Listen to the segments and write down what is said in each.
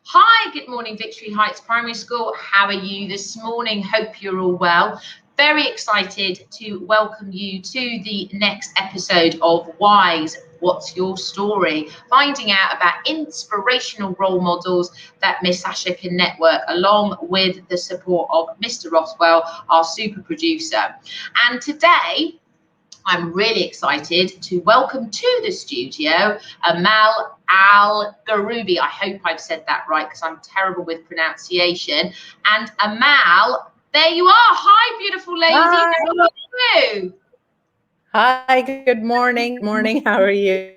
Hi, good morning, Victory Heights Primary School. How are you this morning? Hope you're all well. Very excited to welcome you to the next episode of Wise, What's Your Story? Finding out about inspirational role models that Miss Sasha can network along with the support of Mr. Rothwell, our super producer. And today, I'm really excited to welcome to the studio Amal Al Agroobi. I hope I've said that right because I'm terrible with pronunciation. And Amal, there you are. Hi, beautiful lady. Hi. How are you? Hi, good morning. Good morning. How are you?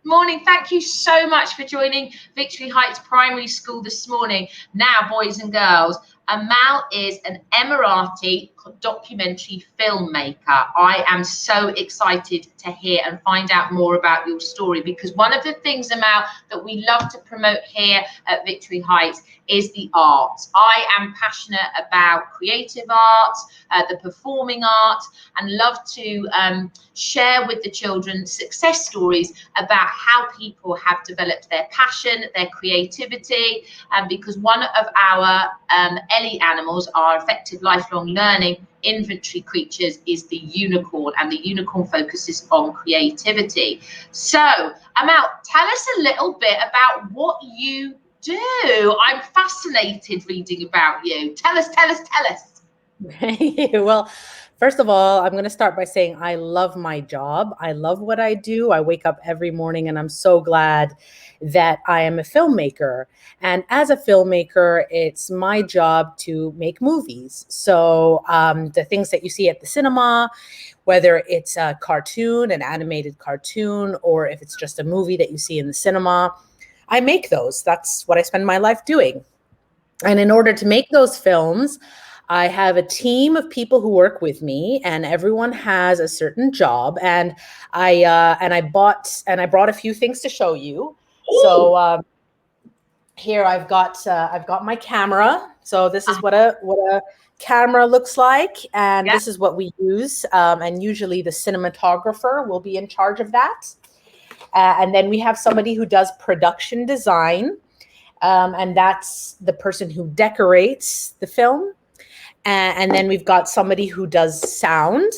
Morning. Thank you so much for joining Victory Heights Primary School this morning. Now, boys and girls, Amal is an Emirati documentary filmmaker. I am so excited to hear and find out more about your story because one of the things, Amal, that we love to promote here at Victory Heights is the arts. I am passionate about creative arts, the performing arts, and love to share with the children success stories about how people have developed their passion, their creativity, because one of our Ellie animals, our effective lifelong learning inventory creatures, is the unicorn, and the unicorn focuses on creativity. So, Amal, tell us a little bit about what you do. I'm fascinated reading about you. Tell us. Well, first of all, I'm going to start by saying I love my job. I love what I do. I wake up every morning and I'm so glad that I am a filmmaker. And as a filmmaker, it's my job to make movies. So the things that you see at the cinema, whether it's a cartoon, an animated cartoon, or if it's just a movie that you see in the cinema, I make those. That's what I spend my life doing. And in order to make those films, I have a team of people who work with me, and everyone has a certain job. And I brought a few things to show you. So here I've got my camera. So this is what a camera looks like, and Yeah. this is what we use. And usually the cinematographer will be in charge of that. And then we have somebody who does production design. And that's the person who decorates the film. And then we've got somebody who does sound.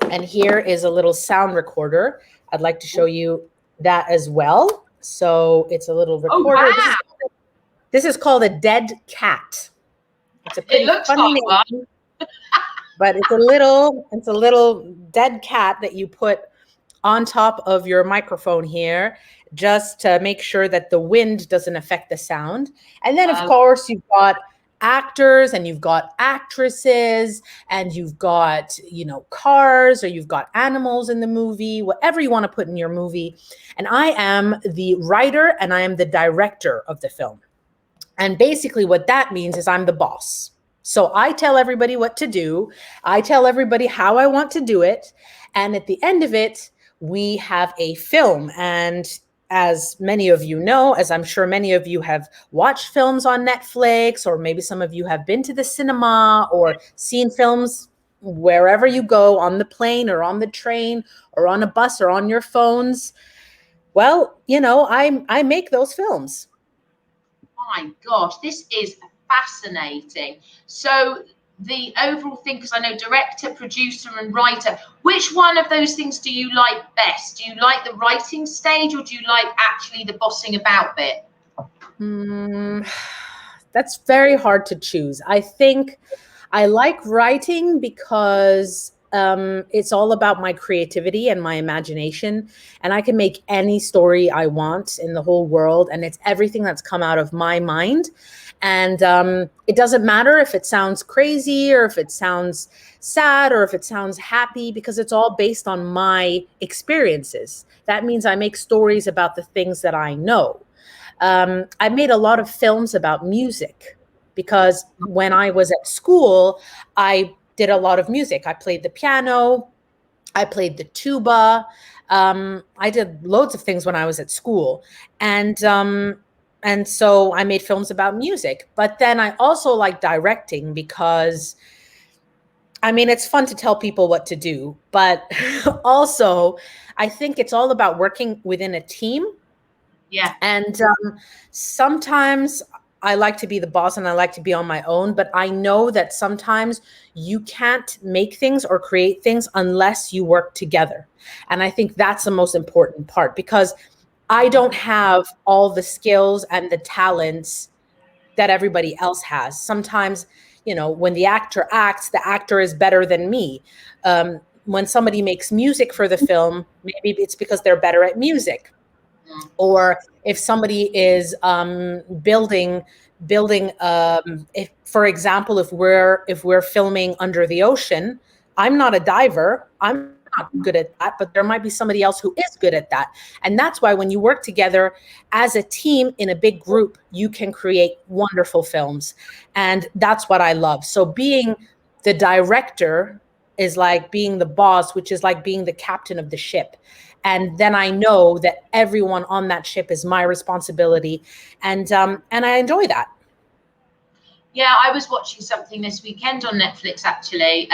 And here is a little sound recorder. I'd like to show you that as well. So it's a little recorder. Oh, wow. This is called a dead cat. It's a It pretty looks funny like name, but it's a little dead cat that you put on top of your microphone here, just to make sure that the wind doesn't affect the sound. And then, of one. course, you've got actors and you've got actresses and you've got, cars, or you've got animals in the movie, whatever you want to put in your movie. And I am the writer and I am the director of the film. And basically what that means is I'm the boss. So I tell everybody what to do. I tell everybody how I want to do it. And at the end of it, we have a film. And as many of you know, as I'm sure many of you have watched films on Netflix, or maybe some of you have been to the cinema or seen films wherever you go, on the plane or on the train or on a bus or on your phones. Well, I make those films. My gosh, this is fascinating. So the overall thing, because I know director, producer, and writer, which one of those things do you like best? Do you like the writing stage, or do you like actually the bossing about bit? That's very hard to choose. I think I like writing because it's all about my creativity and my imagination. And I can make any story I want in the whole world. And it's everything that's come out of my mind. And it doesn't matter if it sounds crazy or if it sounds sad or if it sounds happy, because it's all based on my experiences. That means I make stories about the things that I know. I made a lot of films about music because when I was at school, I did a lot of music. I played the piano, I played the tuba. I did loads of things when I was at school, and so I made films about music. But then I also like directing because, I mean, it's fun to tell people what to do, but also I think it's all about working within a team. Yeah. And sometimes I like to be the boss and I like to be on my own, but I know that sometimes you can't make things or create things unless you work together. And I think that's the most important part, because I don't have all the skills and the talents that everybody else has. Sometimes, when the actor acts, the actor is better than me. When somebody makes music for the film, maybe it's because they're better at music. Or if somebody is building if, for example, if we're filming under the ocean, I'm not a diver, I'm not good at that, but there might be somebody else who is good at that. And that's why when you work together as a team in a big group, you can create wonderful films. And that's what I love. So being the director is like being the boss, which is like being the captain of the ship. And then I know that everyone on that ship is my responsibility, and I enjoy that. Yeah, I was watching something this weekend on Netflix actually,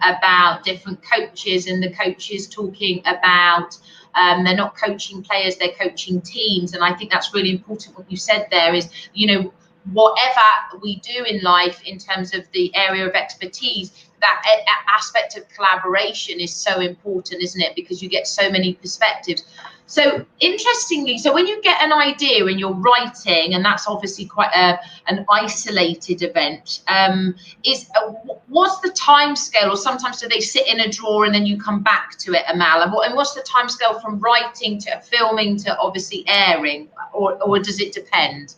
about different coaches, and the coaches talking about they're not coaching players, they're coaching teams. And I think that's really important. What you said there is, whatever we do in life in terms of the area of expertise, that aspect of collaboration is so important, isn't it? Because you get so many perspectives. So interestingly, so when you get an idea and you're writing, and that's obviously quite an isolated event, what's the time scale? Or sometimes do they sit in a drawer and then you come back to it, Amal? And what's the time scale from writing to filming to obviously airing, or does it depend?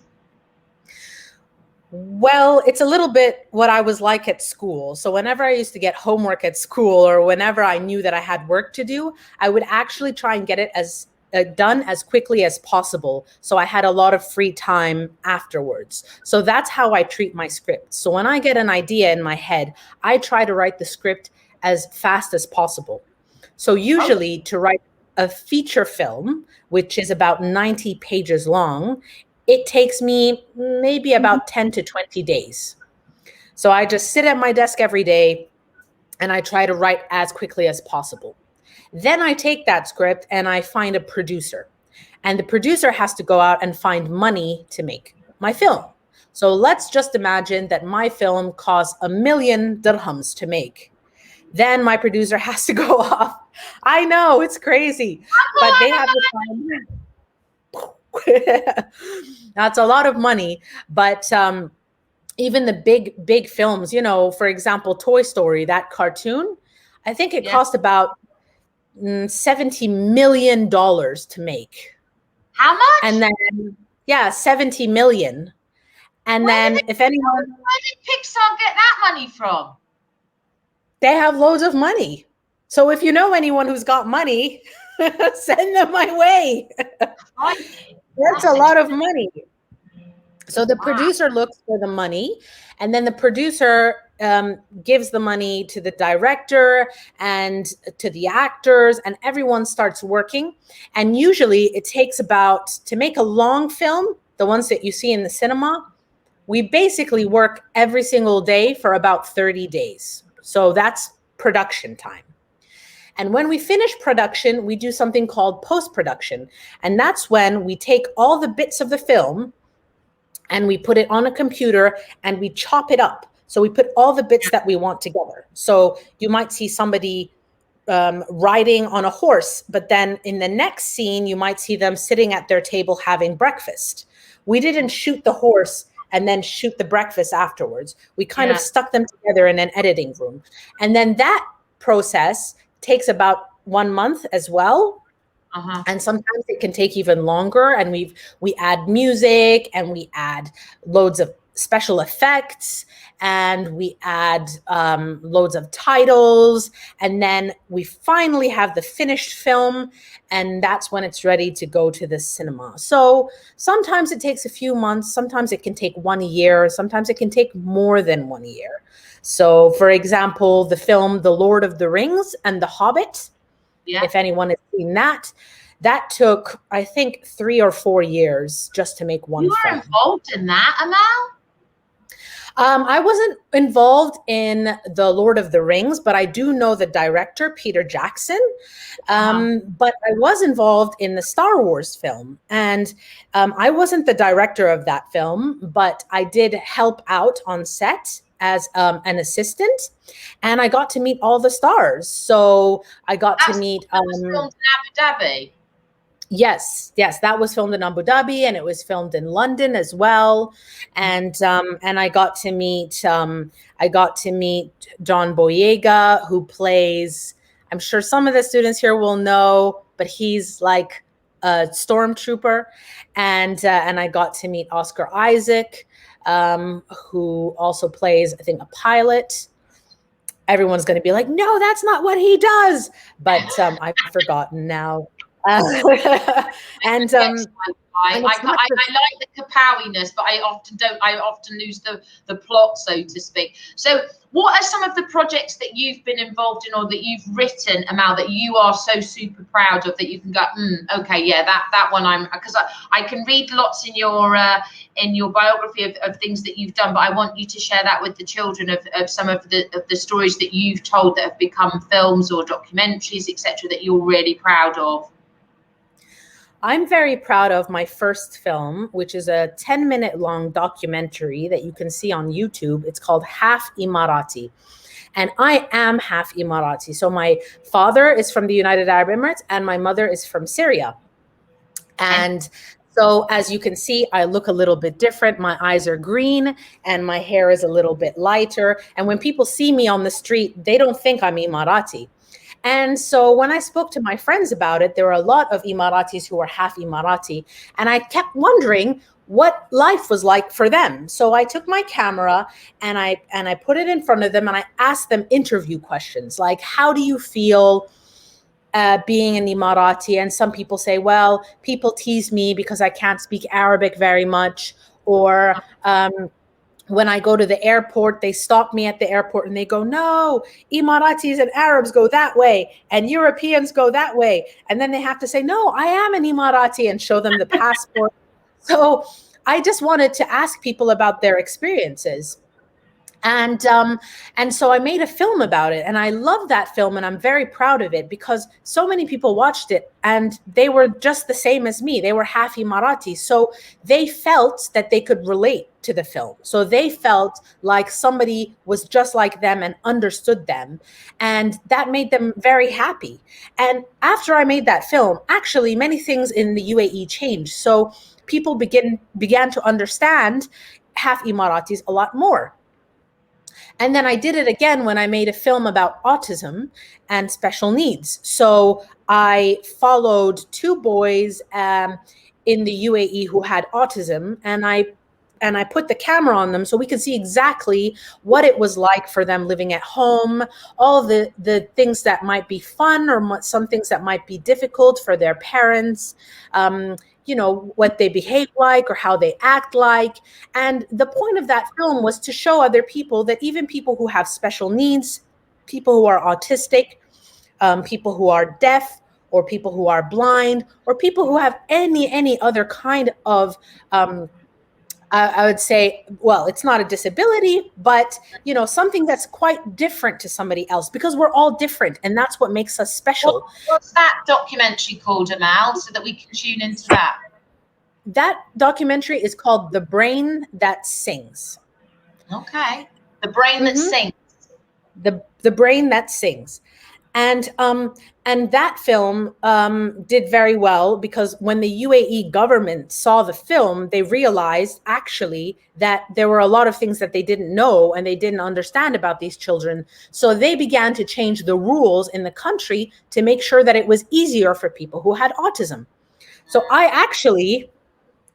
Well, it's a little bit what I was like at school. So whenever I used to get homework at school, or whenever I knew that I had work to do, I would actually try and get it as done as quickly as possible. So I had a lot of free time afterwards. So that's how I treat my script. So when I get an idea in my head, I try to write the script as fast as possible. So usually to write a feature film, which is about 90 pages long, it takes me maybe about 10 to 20 days. So I just sit at my desk every day and I try to write as quickly as possible. Then I take that script and I find a producer. And the producer has to go out and find money to make my film. So let's just imagine that my film costs 1,000,000 dirhams to make. Then my producer has to go off. I know, it's crazy, but they have to find that's a lot of money. But even the big films, for example, Toy Story, that cartoon, I think it cost about $70 million to make. How much? And then, yeah, 70 million. And then if anyone, where did Pixar get that money from? they have loads of money. So if you know anyone who's got money, send them my way. That's a lot of money. So the producer looks for the money, and then the producer gives the money to the director and to the actors, and everyone starts working. And usually it takes about, to make a long film, the ones that you see in the cinema, we basically work every single day for about 30 days. So that's production time. And when we finish production, we do something called post-production. And that's when we take all the bits of the film and we put it on a computer and we chop it up. So we put all the bits that we want together. So you might see somebody riding on a horse, but then in the next scene, you might see them sitting at their table having breakfast. We didn't shoot the horse and then shoot the breakfast afterwards. We kind of stuck them together in an editing room. And then that process takes about 1 month as well. And sometimes it can take even longer. And we add music, and we add loads of special effects, and we add loads of titles. And then we finally have the finished film, and that's when it's ready to go to the cinema. So sometimes it takes a few months, sometimes it can take 1 year, sometimes it can take more than 1 year. So for example, the film The Lord of the Rings and The Hobbit, if anyone has seen that, that took, I think, 3 or 4 years just to make one film. You were involved in that, Amal? I wasn't involved in the Lord of the Rings, but I do know the director, Peter Jackson. But I was involved in the Star Wars film, and I wasn't the director of that film, but I did help out on set as an assistant, and I got to meet all the stars. So I got to meet. That was filmed in Abu Dhabi. Yes, yes, that was filmed in Abu Dhabi, and it was filmed in London as well. And I got to meet John Boyega, who plays. I'm sure some of the students here will know, but he's like a stormtrooper. And I got to meet Oscar Isaac, who also plays, I think, a pilot. Everyone's going to be like, no, that's not what he does. But I've forgotten now. And I like the kapowiness, but I often don't. I often lose the plot, so to speak. So, what are some of the projects that you've been involved in, or that you've written, Amal, that you are so super proud of, that you can go, okay, yeah, that one because I can read lots in your biography of things that you've done, but I want you to share that with the children of some of the stories that you've told that have become films or documentaries, etc., that you're really proud of. I'm very proud of my first film, which is a 10-minute long documentary that you can see on YouTube. It's called Half Emirati. And I am half Emirati. So my father is from the United Arab Emirates and my mother is from Syria. And so as you can see, I look a little bit different. My eyes are green and my hair is a little bit lighter. And when people see me on the street, they don't think I'm Emirati. And so when I spoke to my friends about it, there were a lot of Emiratis who were half Emirati. And I kept wondering what life was like for them. So I took my camera and I put it in front of them and I asked them interview questions like, how do you feel being an Emirati? And some people say, well, people tease me because I can't speak Arabic very much. Or when I go to the airport, they stop me at the airport and they go, no, Emiratis and Arabs go that way and Europeans go that way. And then they have to say, no, I am an Emirati, and show them the passport. So I just wanted to ask people about their experiences. And so I made a film about it, and I love that film, and I'm very proud of it because so many people watched it and they were just the same as me. They were half Emirati, so they felt that they could relate to the film. So they felt like somebody was just like them and understood them, and that made them very happy. And after I made that film, actually many things in the UAE changed. So people began to understand half Emiratis a lot more. And then I did it again when I made a film about autism and special needs. So I followed two boys in the UAE who had autism, and I put the camera on them so we could see exactly what it was like for them living at home, all the things that might be fun or some things that might be difficult for their parents, what they behave like or how they act like. And the point of that film was to show other people that even people who have special needs, people who are autistic, people who are deaf, or people who are blind, or people who have any other kind of I would say, well, it's not a disability, but something that's quite different to somebody else, because we're all different, and that's what makes us special. What's that documentary called, Amal, so that we can tune into that? That documentary is called The Brain That Sings. Okay. The Brain That Sings. The Brain That Sings. And that film did very well, because when the UAE government saw the film, they realized actually that there were a lot of things that they didn't know and they didn't understand about these children. So they began to change the rules in the country to make sure that it was easier for people who had autism. So I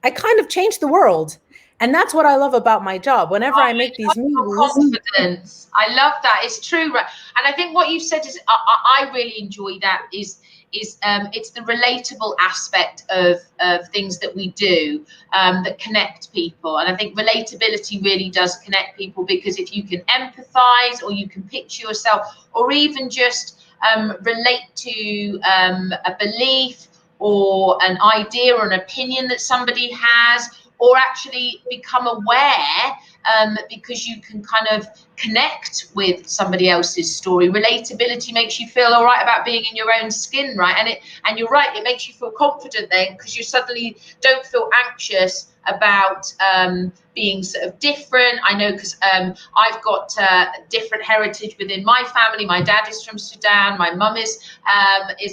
kind of changed the world. And that's what I love about my job. Whenever I make these movies, confidence. I love that. It's true, right? And I think what you've said is, I really enjoy that. Is it's the relatable aspect of things that we do that connect people. And I think relatability really does connect people, because if you can empathize, or you can picture yourself, or even just relate to a belief or an idea or an opinion that somebody has, or actually become aware because you can kind of connect with somebody else's story. Relatability makes you feel all right about being in your own skin, right? And you're right, it makes you feel confident then, because you suddenly don't feel anxious about being sort of different. I know, because I've got different heritage within my family. My dad is from Sudan, my mum is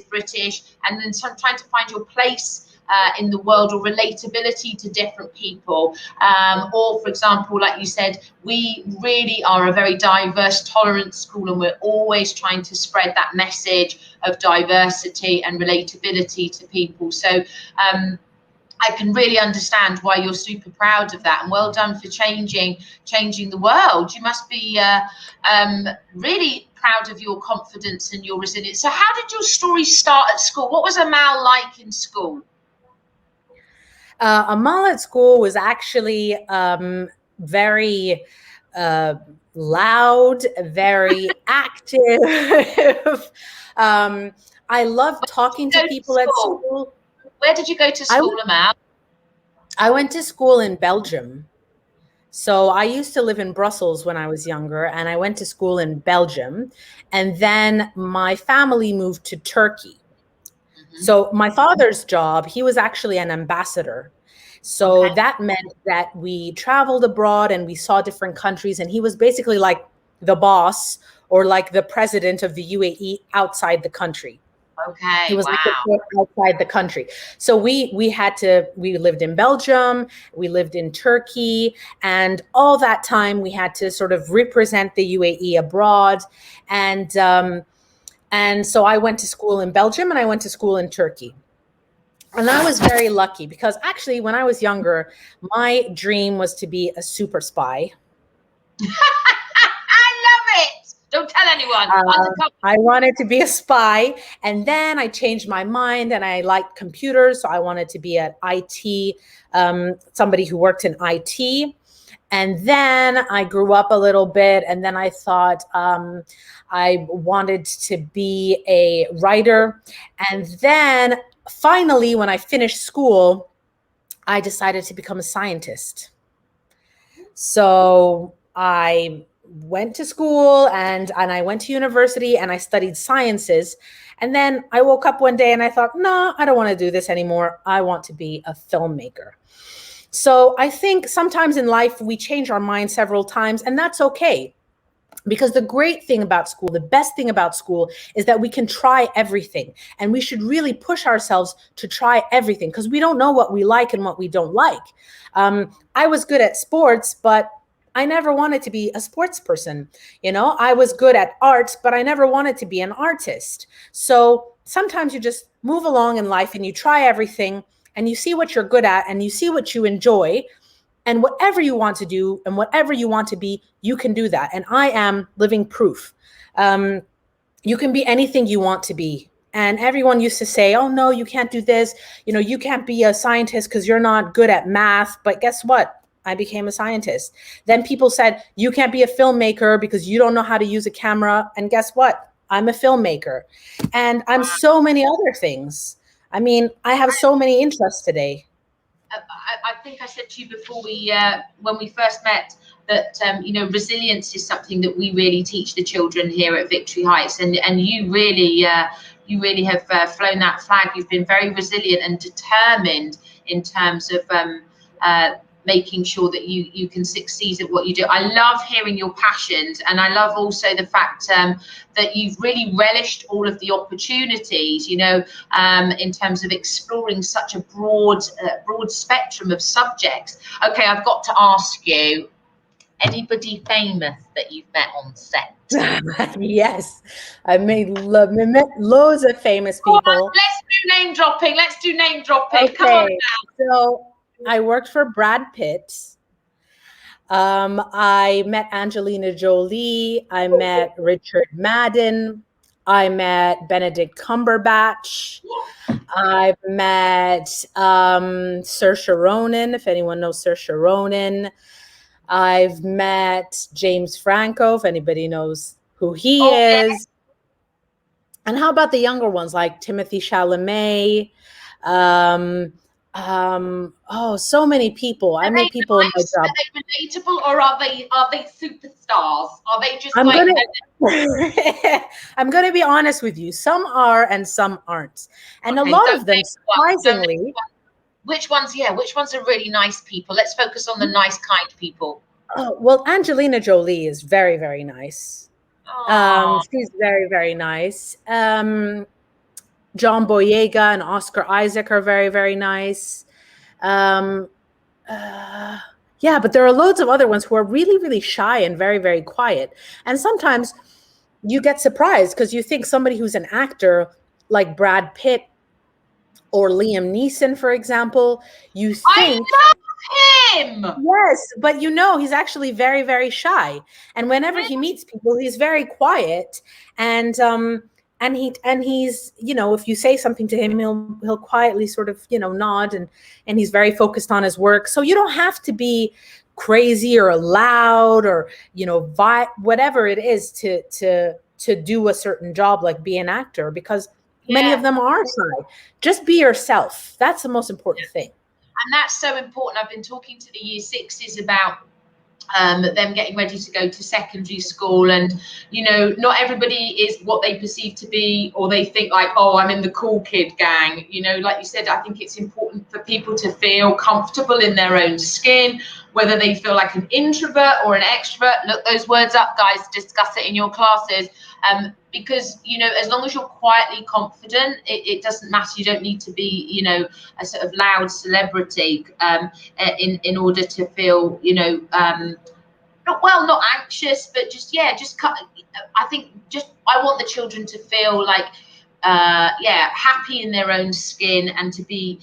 British, and then trying to find your place in the world, or relatability to different people. Or, for example, like you said, we really are a very diverse, tolerant school, and we're always trying to spread that message of diversity and relatability to people. So I can really understand why you're super proud of that, and well done for changing the world. You must be really proud of your confidence and your resilience. So how did your story start at school? What was Amal like in school? Amal at school was actually very loud, very active. I love talking to people at school. Where did you go to school, Amal? I went to school in Belgium. So I used to live in Brussels when I was younger, and I went to school in Belgium. And then my family moved to Turkey. So my father's job, he was actually an ambassador. So that meant that we traveled abroad and we saw different countries, and he was basically like the boss, or like the president of the UAE outside the country. Okay. He was like outside the country. So we lived in Belgium, we lived in Turkey, and all that time we had to sort of represent the UAE abroad. And so I went to school in Belgium and I went to school in Turkey. And I was very lucky, because actually when I was younger, my dream was to be a super spy. I love it. Don't tell anyone. I wanted to be a spy, and then I changed my mind and I liked computers. So I wanted to be an IT, somebody who worked in IT. And then I grew up a little bit, and then I thought I wanted to be a writer. And then finally, when I finished school, I decided to become a scientist. So I went to school and I went to university and I studied sciences. And then I woke up one day and I thought, no, I don't want to do this anymore. I want to be a filmmaker. So I think sometimes in life we change our mind several times, and that's okay. Because the great thing about school, the best thing about school, is that we can try everything. And we should really push ourselves to try everything, because we don't know what we like and what we don't like. I was good at sports, but I never wanted to be a sports person. You know, I was good at art, but I never wanted to be an artist. So sometimes you just move along in life and you try everything, and you see what you're good at and you see what you enjoy. And whatever you want to do and whatever you want to be, you can do that. And I am living proof. You can be anything you want to be. And everyone used to say, oh, no, you can't do this. You know, you can't be a scientist because you're not good at math. But guess what? I became a scientist. Then people said, you can't be a filmmaker because you don't know how to use a camera. And guess what? I'm a filmmaker. And I'm so many other things. I mean, I have so many interests today. I think I said to you before when we first met, that resilience is something that we really teach the children here at Victory Heights, and you really have flown that flag. You've been very resilient and determined in terms of making sure that you can succeed at what you do. I love hearing your passions, and I love also the fact that you've really relished all of the opportunities, in terms of exploring such a broad spectrum of subjects. Okay, I've got to ask you, anybody famous that you've met on set? Yes, I met loads of famous people. Let's do name dropping. Okay. Come on now. So I worked for Brad Pitt. I met Angelina Jolie. I met Richard Madden. I met Benedict Cumberbatch. I've met Saoirse Ronan, if anyone knows Saoirse Ronan. I've met James Franco, if anybody knows who he is. And how about the younger ones like Timothée Chalamet? Oh, so many people. I Are meet they people in my nice? job. Are they relatable, or are they superstars? Are they just I'm like gonna I'm gonna be honest with you. Some are and some aren't. And a okay? lot Don't of them, name one. Don't name surprisingly, one. Which ones? Yeah, which ones are really nice people? Let's focus on the nice, kind people. well, Angelina Jolie is very, very nice. Oh, She's very, very nice. John Boyega and Oscar Isaac are very, very nice. Um, uh, yeah, but there are loads of other ones who are really, really shy and very, very quiet. And sometimes you get surprised because you think somebody who's an actor like Brad Pitt or Liam Neeson, for example, you I think, love him. yes, but he's actually very, very shy. And whenever he Really? meets people, he's very quiet. And he's, if you say something to him, he'll quietly sort of, nod, and he's very focused on his work. So you don't have to be crazy or loud or, whatever it is to do a certain job, like be an actor, because many of Yeah. them are shy. Just be yourself. That's the most important thing. And that's so important. I've been talking to the year sixes about them getting ready to go to secondary school, and not everybody is what they perceive to be, or they think like, oh, I'm in the cool kid gang. Like you said, I think it's important for people to feel comfortable in their own skin, whether they feel like an introvert or an extrovert. Look those words up, guys, discuss it in your classes. Because as long as you're quietly confident, it doesn't matter. You don't need to be a sort of loud celebrity in order to feel not anxious, but just cut. I think I want the children to feel like happy in their own skin, and to be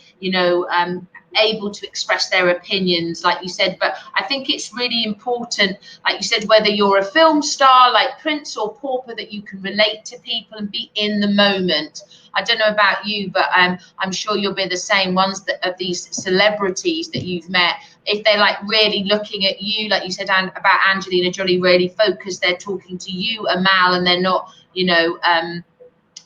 able to express their opinions, like you said. But I think it's really important, like you said, whether you're a film star like Prince or Pauper, that you can relate to people and be in the moment. I don't know about you, but I'm sure you'll be the same ones that of these celebrities that you've met. If they're like really looking at you, like you said about Angelina Jolie, really focused, they're talking to you, Amal, and they're not,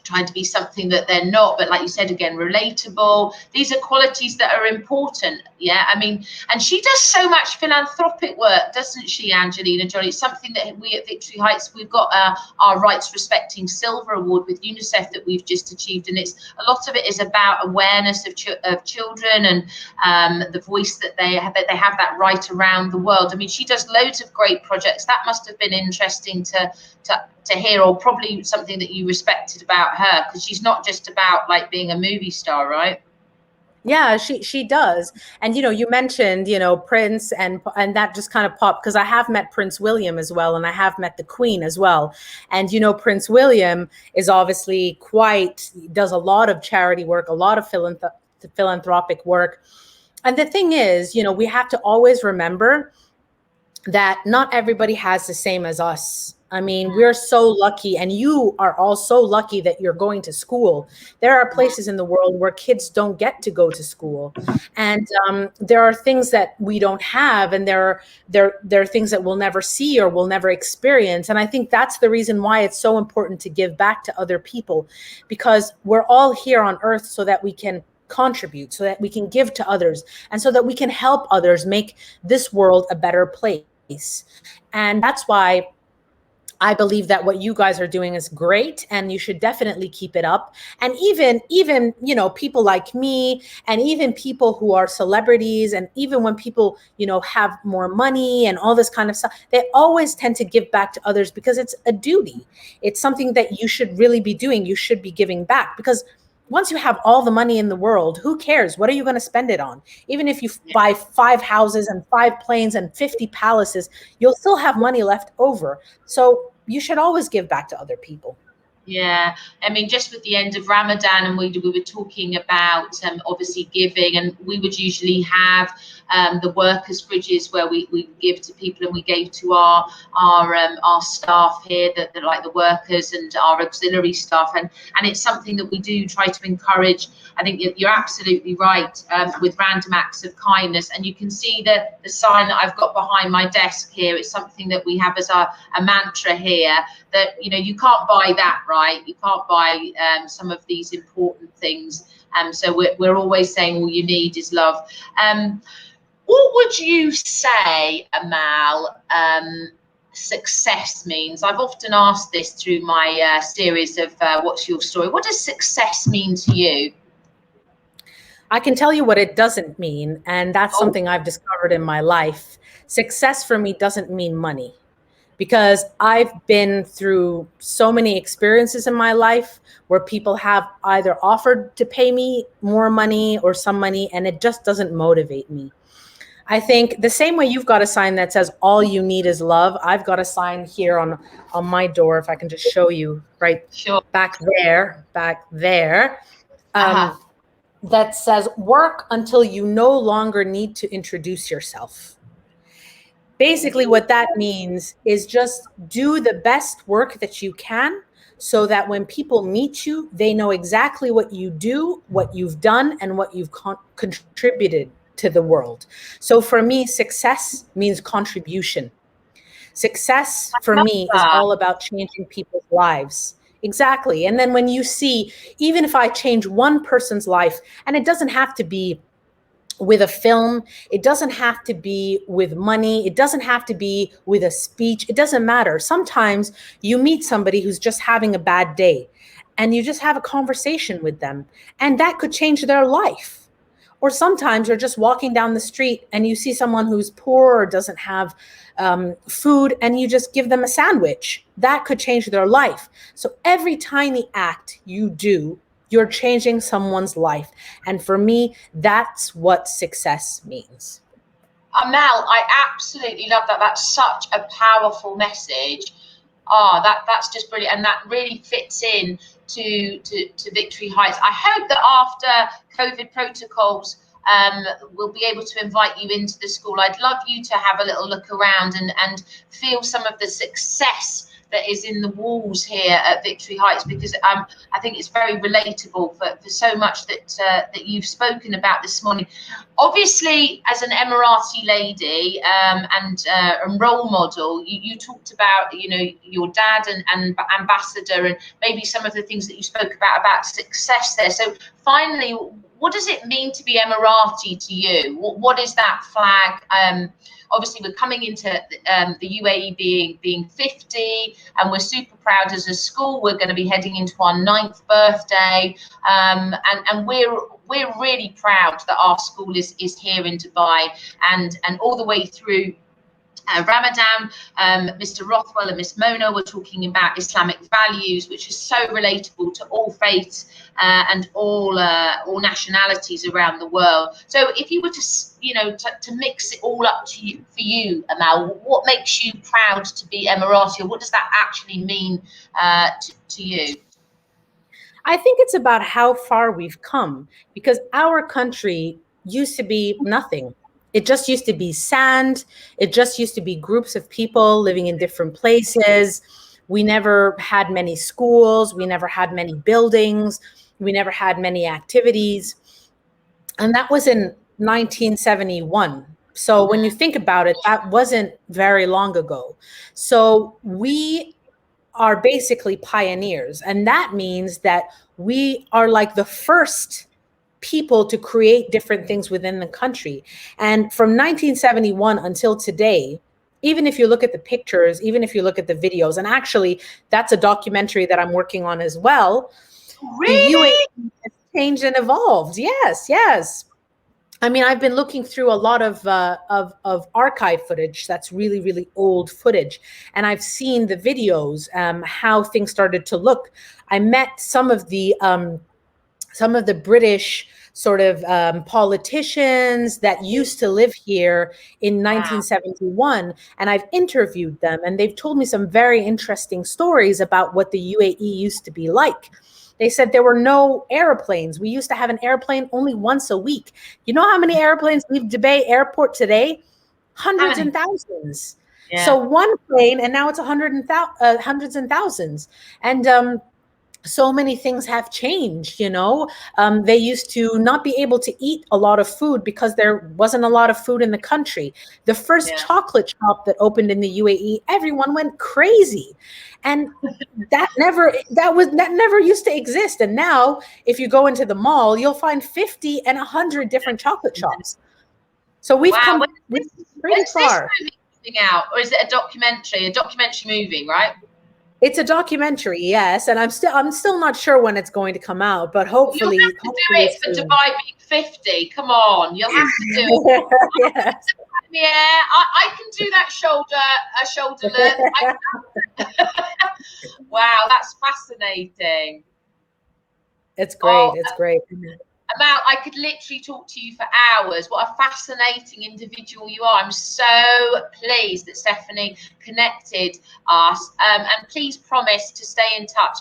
trying to be something that they're not. But like you said, again, relatable. These are qualities that are important. Yeah, I mean, and she does so much philanthropic work, doesn't she, Angelina Jolie? It's something that we at Victory Heights, we've got our Rights Respecting Silver Award with UNICEF that we've just achieved, and it's a lot of it is about awareness of children, and the voice that they have that right around the world. I mean, she does loads of great projects. That must have been interesting to hear, or probably something that you respected about her, because she's not just about like being a movie star, right? Yeah, she does. And you mentioned, Prince, and that just kind of popped because I have met Prince William as well, and I have met the Queen as well. And Prince William is obviously does a lot of charity work, a lot of philanthropic work. And the thing is, we have to always remember that not everybody has the same as us. I mean, we're so lucky, and you are all so lucky that you're going to school. There are places in the world where kids don't get to go to school, and there are things that we don't have, and there are things that we'll never see or we'll never experience. And I think that's the reason why it's so important to give back to other people, because we're all here on earth so that we can contribute, so that we can give to others, and so that we can help others make this world a better place. And that's why I believe that what you guys are doing is great, and you should definitely keep it up. And even people like me, and even people who are celebrities, and even when people have more money and all this kind of stuff, they always tend to give back to others because it's a duty. It's something that you should really be doing. You should be giving back, because once you have all the money in the world, who cares? What are you going to spend it on? Even if you buy 5 houses and 5 planes and 50 palaces, you'll still have money left over. So you should always give back to other people. Yeah, I mean, just with the end of Ramadan, and we were talking about obviously giving, and we would usually have the workers' fridges where we give to people, and we gave to our staff here, that like the workers and our auxiliary staff, and it's something that we do try to encourage. I think you're absolutely right, with random acts of kindness, and you can see the sign that I've got behind my desk here. It's something that we have as a mantra here, that you can't buy that, right? You can't buy some of these important things So we're always saying all you need is love. What would you say, Amal, success means? I've often asked this through my series of What's Your Story? What does success mean to you? I can tell you what it doesn't mean, and that's something I've discovered in my life. Success for me doesn't mean money, because I've been through so many experiences in my life where people have either offered to pay me more money or some money, and it just doesn't motivate me. I think the same way you've got a sign that says all you need is love, I've got a sign here on my door, if I can just show you right Sure. back there. Uh-huh. That says work until you no longer need to introduce yourself. Basically, what that means is just do the best work that you can so that when people meet you, they know exactly what you do, what you've done, and what you've contributed to the world. So for me, success means contribution. Success for me is all about changing people's lives. Exactly. And then when you see, even if I change one person's life, and it doesn't have to be with a film, it doesn't have to be with money, it doesn't have to be with a speech, it doesn't matter. Sometimes you meet somebody who's just having a bad day and you just have a conversation with them, and that could change their life. Or sometimes you're just walking down the street and you see someone who's poor or doesn't have food, and you just give them a sandwich. That could change their life. So every tiny act you do, you're changing someone's life. And for me, that's what success means. Amal, I absolutely love that. That's such a powerful message. That's just brilliant, and that really fits in to Victory Heights. I hope that after COVID protocols, we'll be able to invite you into the school. I'd love you to have a little look around and feel some of the success that is in the walls here at Victory Heights, because I think it's very relatable for so much that you've spoken about this morning. Obviously, as an Emirati lady and role model, you talked about your dad and ambassador, and maybe some of the things that you spoke about success there. So finally, what does it mean to be Emirati to you? What is that flag? Obviously, we're coming into the UAE being 50, and we're super proud as a school. We're going to be heading into our 9th birthday, and we're really proud that our school is here in Dubai, and all the way through Ramadan. Mr. Rothwell and Miss Mona were talking about Islamic values, which is so relatable to all faiths and all nationalities around the world. So if you were to mix it all up for you, Amal, what makes you proud to be Emirati, or what does that actually mean to you? I think it's about how far we've come, because our country used to be nothing. It just used to be sand. It just used to be groups of people living in different places. We never had many schools. We never had many buildings. We never had many activities. And that was in 1971. So when you think about it, that wasn't very long ago. So we are basically pioneers. And that means that we are like the first people to create different things within the country. And from 1971 until today, even if you look at the pictures, even if you look at the videos, and actually that's a documentary that I'm working on as well. Really? The UAE has changed and evolved. Yes, yes. I mean, I've been looking through a lot of archive footage that's really, really old footage, and I've seen the videos, how things started to look. I met some of the British sort of politicians that used to live here in 1971, and I've interviewed them, and they've told me some very interesting stories about what the UAE used to be like. They said there were no airplanes. We used to have an airplane only once a week. You know how many airplanes leave Dubai Airport today? Hundreds and thousands. Yeah. So one plane, and now it's hundreds and thousands. And so many things have changed, you know. They used to not be able to eat a lot of food because there wasn't a lot of food in the country. The first Yeah. chocolate shop that opened in the UAE, everyone went crazy. And that never used to exist. And now if you go into the mall, you'll find 50 and 100 different chocolate shops. So Wow. we've come pretty When's this far. movie coming out? Or is it a documentary? A documentary movie, right? It's a documentary, yes, and I'm still not sure when it's going to come out, but Well, you'll hopefully have to do hopefully it for soon. Dubai being 50. Come on, you'll have to do it. Yes. Yeah, I can do that shoulder look. Wow, that's fascinating. It's Oh, great. It's great. Amal, I could literally talk to you for hours. What a fascinating individual you are. I'm so pleased that Stephanie connected us. And please promise to stay in touch.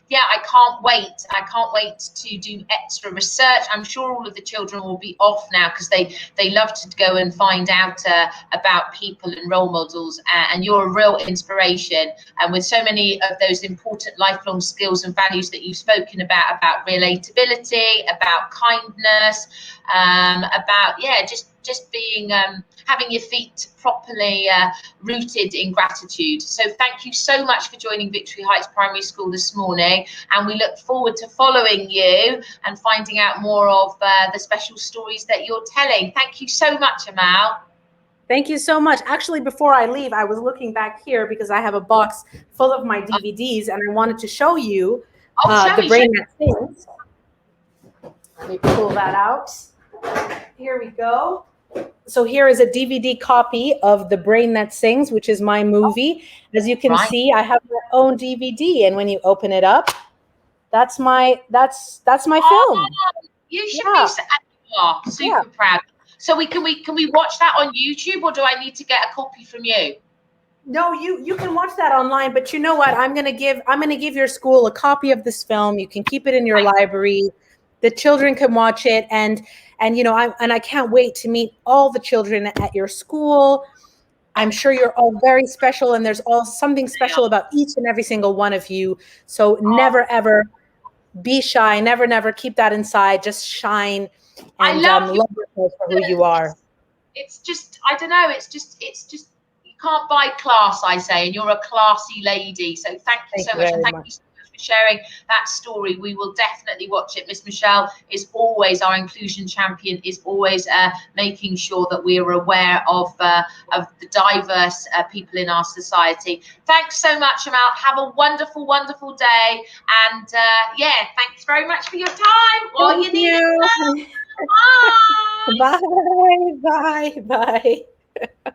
Yeah, I can't wait. I can't wait to do extra research. I'm sure all of the children will be off now because they love to go and find out about people and role models. And you're a real inspiration. And with so many of those important lifelong skills and values that you've spoken about relatability, about kindness, about just being having your feet properly rooted in gratitude. So thank you so much for joining Victory Heights Primary School this morning, and we look forward to following you and finding out more of the special stories that you're telling. Thank you so much, Amal. Thank you so much. Actually, before I leave, I was looking back here because I have a box full of my DVDs, and I wanted to show you Show The me, show Brain me. That Sings. Let me pull that out. Here we go. So here is a DVD copy of The Brain That Sings, which is my movie. As you can Right. see, I have my own DVD, and when you open it up, that's my Oh, film. you should be Yeah, yeah. super proud. So can we watch that on YouTube, or do I need to get a copy from you? No, you can watch that online, but you know what? I'm gonna give your school a copy of this film. You can keep it in your library. The children can watch it, and you know, I can't wait to meet all the children at your school. I'm sure you're all very special, and there's all something special about each and every single one of you. So Oh, never ever be shy. Never keep that inside. Just shine I and love love yourself for who you are. it's just I don't know. It's just you can't buy class, I say, and you're a classy lady. So thank you Thank so you much, and very thank much. you so much for sharing that story. We will definitely watch it. Miss Michelle is always our inclusion champion. Is always making sure that we are aware of the diverse people in our society. Thanks so much, Amal. Have a wonderful, wonderful day, and yeah, thanks very much for your time. All Thank you need is you. love. Bye. Bye. Bye. Bye.